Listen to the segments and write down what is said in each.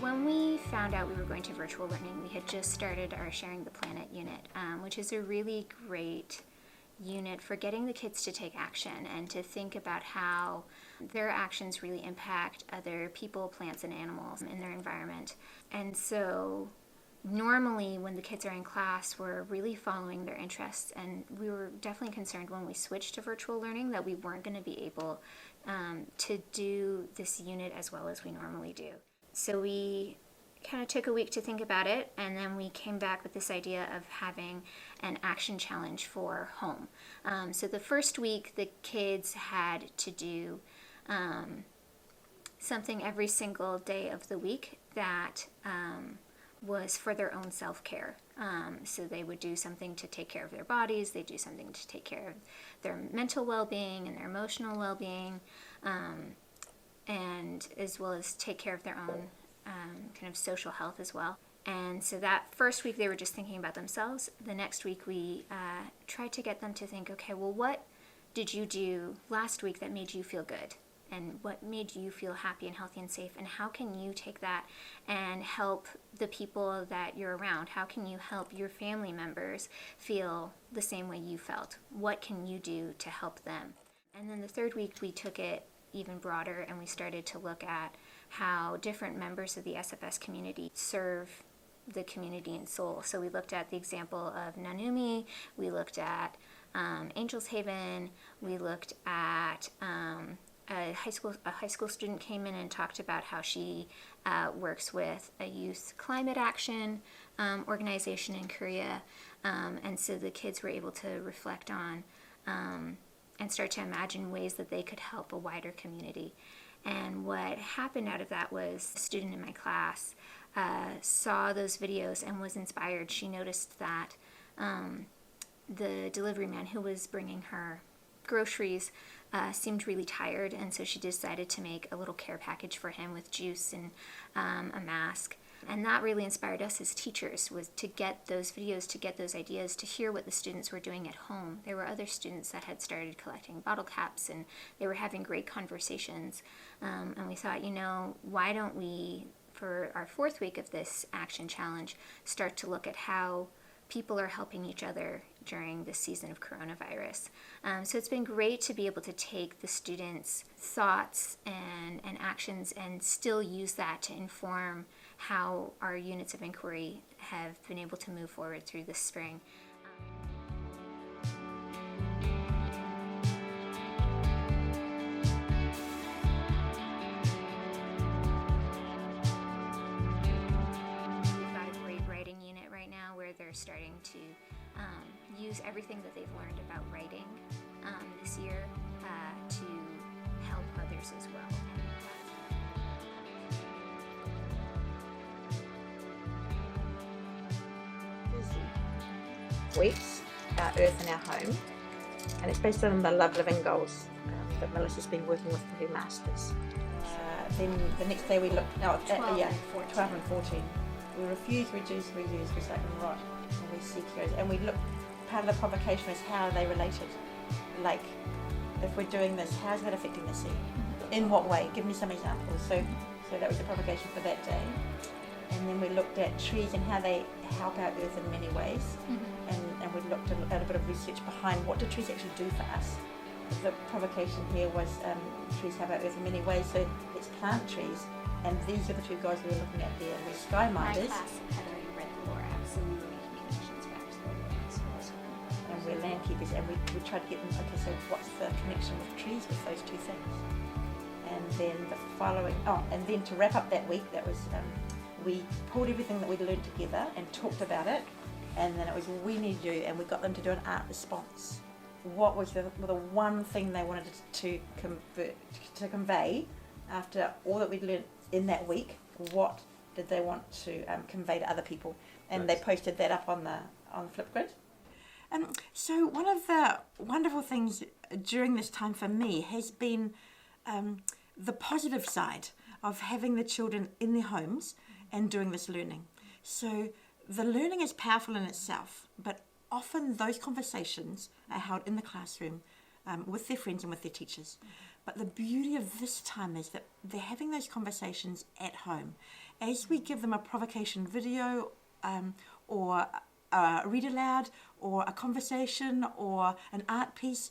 when we found out we were going to virtual learning, we had just started our Sharing the Planet unit, which is a really great unit for getting the kids to take action and to think about how their actions really impact other people, plants, and animals in their environment. And so normally when the kids are in class, we're really following their interests, and we were definitely concerned when we switched to virtual learning that we weren't going to be able to do this unit as well as we normally do. So we kind of took a week to think about it, and then we came back with this idea of having an action challenge for home. So the first week, the kids had to do something every single day of the week that was for their own self-care. So they would do something to take care of their bodies, they'd do something to take care of their mental well-being and their emotional well-being, and as well as take care of their own kind of social health as well. And so that first week they were just thinking about themselves. The next week we tried to get them to think, okay, well, what did you do last week that made you feel good? And what made you feel happy and healthy and safe? And how can you take that and help the people that you're around? How can you help your family members feel the same way you felt? What can you do to help them? And then the third week we took it even broader, and we started to look at how different members of the SFS community serve the community in Seoul. So we looked at the example of Nanumi, we looked at Angels Haven, we looked at a high school student came in and talked about how she works with a youth climate action organization in Korea, and so the kids were able to reflect on and start to imagine ways that they could help a wider community. And what happened out of that was a student in my class saw those videos and was inspired. She noticed that the delivery man who was bringing her groceries seemed really tired, and so she decided to make a little care package for him with juice and a mask. And that really inspired us as teachers, was to get those videos, to get those ideas, to hear what the students were doing at home. There were other students that had started collecting bottle caps, and they were having great conversations. And we thought, why don't we, for our fourth week of this action challenge, start to look at how people are helping each other during this season of coronavirus. So it's been great to be able to take the students' thoughts and actions and still use that to inform how our units of inquiry have been able to move forward through this spring. We've got a great writing unit right now where they're starting to use everything that they've learned about writing this year to help others as well. Weeks, Our Earth and Our Home, and it's based on the Love Living goals that Melissa's been working with for her masters. Then the next day we looked, 12 and 14. We refuse, reduce, reuse, recycle, and rot, and we seek heroes. And we looked, part of the provocation was how are they related? Like, if we're doing this, how is that affecting the sea? In what way? Give me some examples. So that was the provocation for that day. And then we looked at trees and how they help our earth in many ways. And we looked at a bit of research behind what do trees actually do for us. The provocation here was trees help our earth in many ways, so let's plant trees. And these are the two guys we were looking at there. We're sky minders. My class had already read the lore, so we were making connections back to the lore. And we're land keepers, and we tried to get them, okay, so what's the connection with trees with those two things? And then the following, and then to wrap up that week, that was, we pulled everything that we'd learned together and talked about it, and then it was we need to do, and we got them to do an art response. What was the one thing they wanted to convey after all that we'd learned in that week? What did they want to convey to other people? And they posted that up on Flipgrid. So one of the wonderful things during this time for me has been the positive side of having the children in their homes and doing this learning. So the learning is powerful in itself, but often those conversations are held in the classroom with their friends and with their teachers. But the beauty of this time is that they're having those conversations at home. as we give them a provocation video or a read aloud or a conversation or an art piece,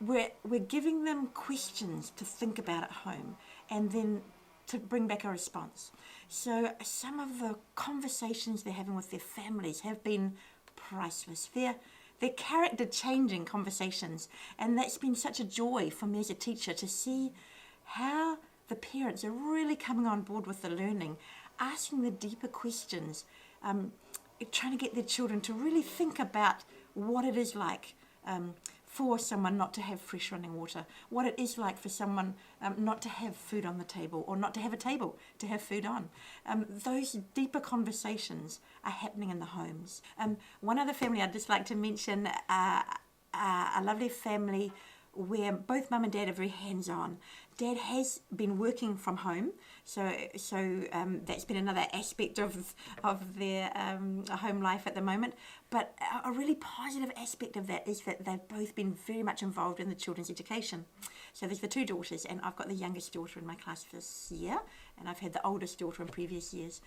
we're giving them questions to think about at home and then to bring back a response. So some of the conversations they're having with their families have been priceless. They're character changing conversations, and that's been such a joy for me as a teacher to see how the parents are really coming on board with the learning, asking the deeper questions, trying to get their children to really think about what it is like for someone not to have fresh running water, what it is like for someone not to have food on the table or not to have a table to have food on. Those deeper conversations are happening in the homes. One other family I'd just like to mention, a lovely family where both mum and dad are very hands-on. Dad has been working from home, so that's been another aspect of their home life at the moment. But a really positive aspect of that is that they've both been very much involved in the children's education. So there's the two daughters, and I've got the youngest daughter in my class this year, and I've had the oldest daughter in previous years.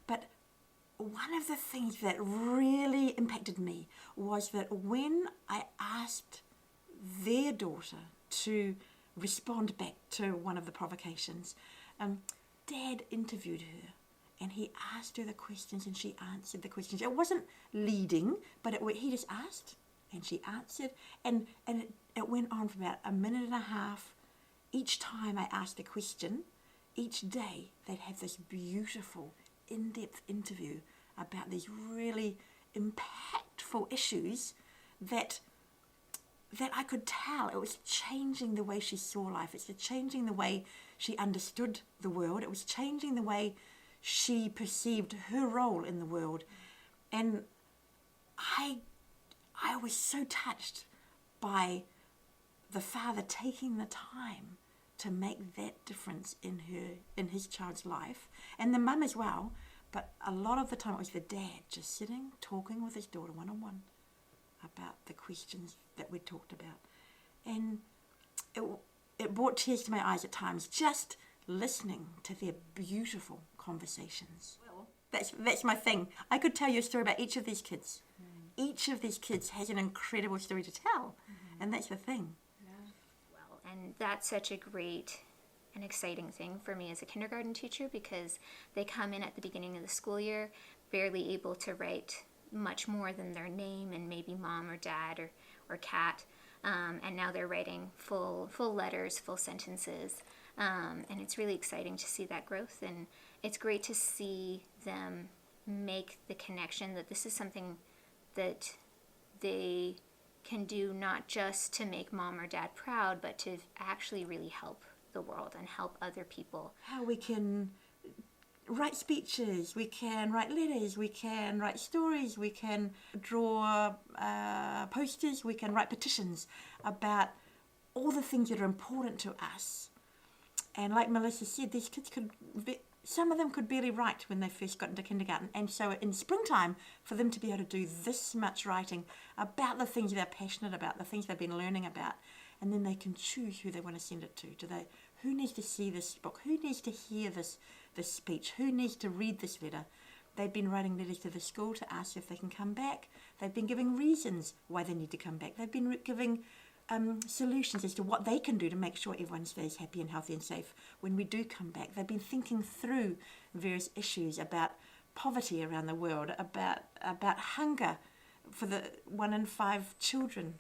But one of the things that really impacted me was that when I asked their daughter to respond back to one of the provocations, Dad interviewed her and he asked her the questions and she answered the questions. It wasn't leading, but he just asked and she answered, and it went on for about a minute and a half. Each time I asked a question, each day they'd have this beautiful in-depth interview about these really impactful issues that I could tell it was changing the way she saw life. It's changing the way she understood the world. It was changing the way she perceived her role in the world. And I was so touched by the father taking the time to make that difference in his child's life, and the mum as well. But a lot of the time it was the dad just sitting, talking with his daughter one-on-one about the questions that we talked about. And it brought tears to my eyes at times, just listening to their beautiful conversations. Well, that's my thing. I could tell you a story about each of these kids. Each of these kids has an incredible story to tell, and that's the thing. Yeah. Well, and that's such a great and exciting thing for me as a kindergarten teacher, because they come in at the beginning of the school year barely able to write much more than their name and maybe mom or dad or cat, and now they're writing full letters, full sentences, and it's really exciting to see that growth, and it's great to see them make the connection that this is something that they can do, not just to make mom or dad proud, but to actually really help the world and help other people. How we can write speeches, we can write letters, we can write stories, we can draw posters, we can write petitions about all the things that are important to us. And like Melissa said, these kids some of them could barely write when they first got into kindergarten, and so in springtime, for them to be able to do this much writing about the things they're passionate about, the things they've been learning about, and then they can choose who they want to send it to. Who needs to see this book? Who needs to hear this speech? Who needs to read this letter? They've been writing letters to the school to ask if they can come back. They've been giving reasons why they need to come back. They've been giving solutions as to what they can do to make sure everyone stays happy and healthy and safe when we do come back. They've been thinking through various issues about poverty around the world, about hunger for the 1 in 5 children.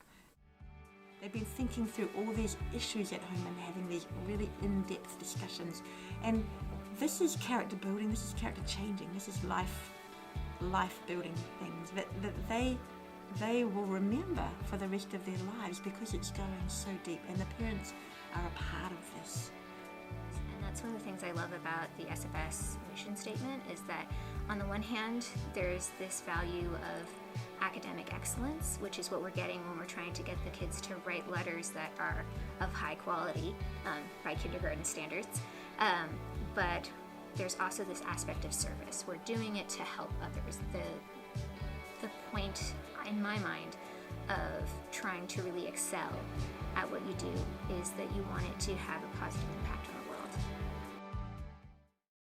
They've been thinking through all these issues at home and having these really in-depth discussions. And this is character building, this is character changing, this is life building things that they will remember for the rest of their lives, because it's going so deep and the parents are a part of this. And that's one of the things I love about the SFS mission statement, is that on the one hand, there's this value of academic excellence, which is what we're getting when we're trying to get the kids to write letters that are of high quality by kindergarten standards. But there's also this aspect of service. We're doing it to help others. The point, in my mind, of trying to really excel at what you do is that you want it to have a positive impact